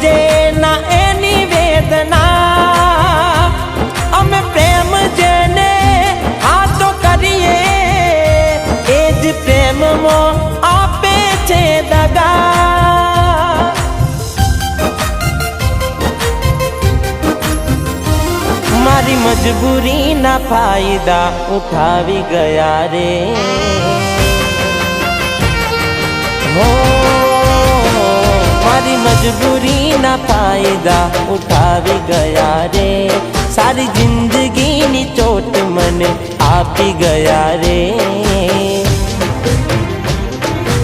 સમજે ના એની વેદના અમે પ્રેમ જેને આ તો કરીએ એ જ પ્રેમમાં આપે છે દગા મારી મજબૂરી ના ફાયદા ઉઠાવી ગયા રે હો મારી મજબૂરી ના ફાયદા ઉઠાવી ગયા રે સારી જિંદગીની ચોટ મને આપી ગયા રે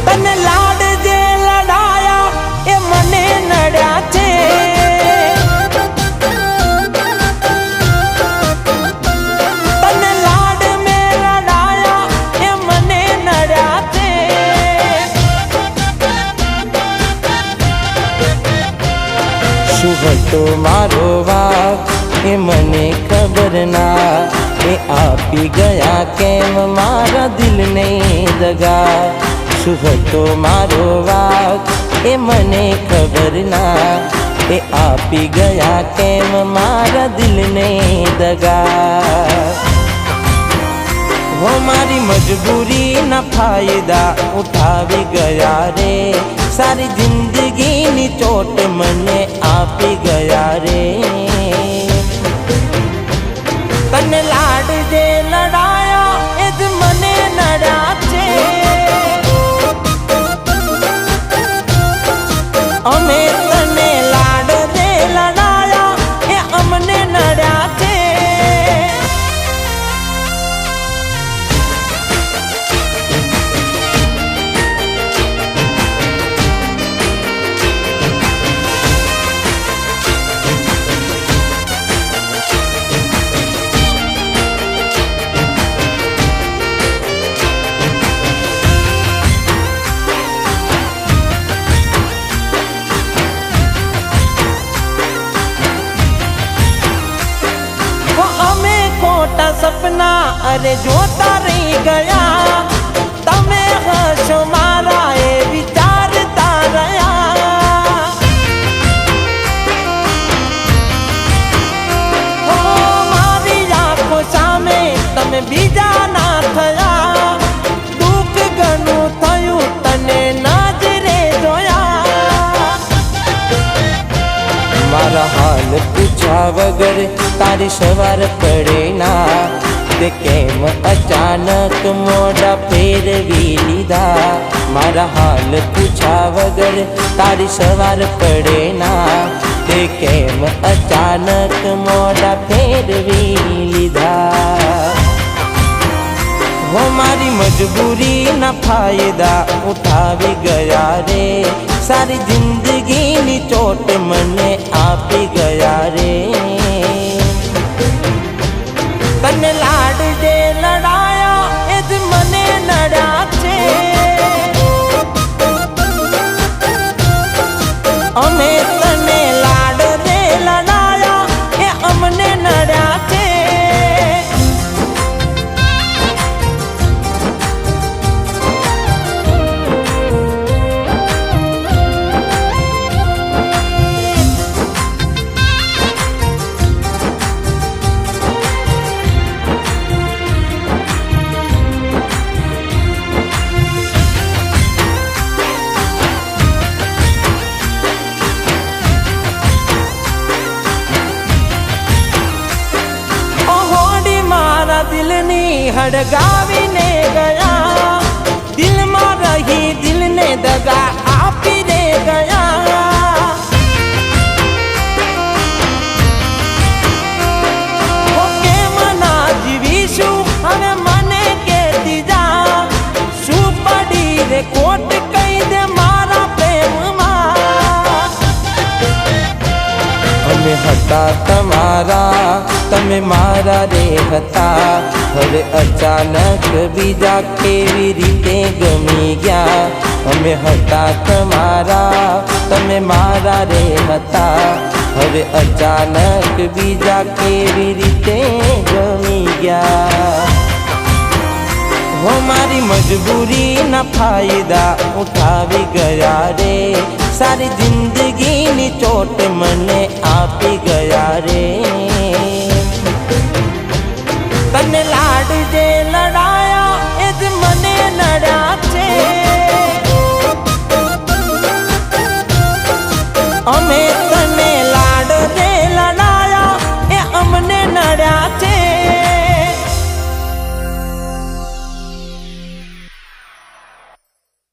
તને લાડ જે લડાયા એ મને નડ્યા છે તને લાડ મે લડાયા એ મને નડ્યા છે શું હતો મારો વાંક એ મને ખબર ના એ આપી ગયા કેમ મારા દિલને દગા શું હતો મારો વાંક એ મને ખબર ના એ આપી ગયા કેમ મારા દિલને દગા હો મારી મજબૂરી ના ફાયદા ઉઠાવી ગયા રે સારી જિંદગીની ચોટ મને આપી ગયા રે તને લાડ જે લડાયા એ જ મને નડ્યા છે અમે તને લાડ જે લડાયા એ અમને નડ્યા છે सपना अरे जोता रही गया तमे हसो मारा ए विचारता रहा हो मारी आंखों सामे तमे बीजा ना थया दुख घणું થયું તને નજરે જોયા મારા હાલ પૂછ્યા વગર તારી સવાર પડે ના તે કેમ અચાનક મોઢા ફેરવી લીધા મારા હાલ પૂછ્યા વગર તારી સવાર પડે ના તે કેમ અચાનક મોઢા ફેરવી લીધા હો મારી મજબૂરી ના ફાયદા ઉઠાવી ગયા રે સારી જિંદગીની ચોટ મને આપી ગયા રે તને લાડ જે લડાયા એ જ મને નડ્યા છે અમે તને લાડ જે લડાયા એ અમને નડ્યા છે દિલની હડગાવીને ગયા દિલમાં રહી દિલને દગા આપી દે ગયા કેમ ના જીવીશું હવે મને કહેતી જા શું પડી રે કોટ કહી દે મારા પ્રેમમાં અમે હતા તમારા તમે મારા રે હતા હવે અચાનક બીજા કેવી રીતે ગમી ગયા અમે હતા તમારા તમે મારા રે હતા હવે અચાનક બીજા કેવી રીતે ગમી ગયા હો મારી મજબૂરી ના ફાયદા ઉઠાવી ગયા રે સારી જિંદગીની ચોટ મને આપી ગયા રે.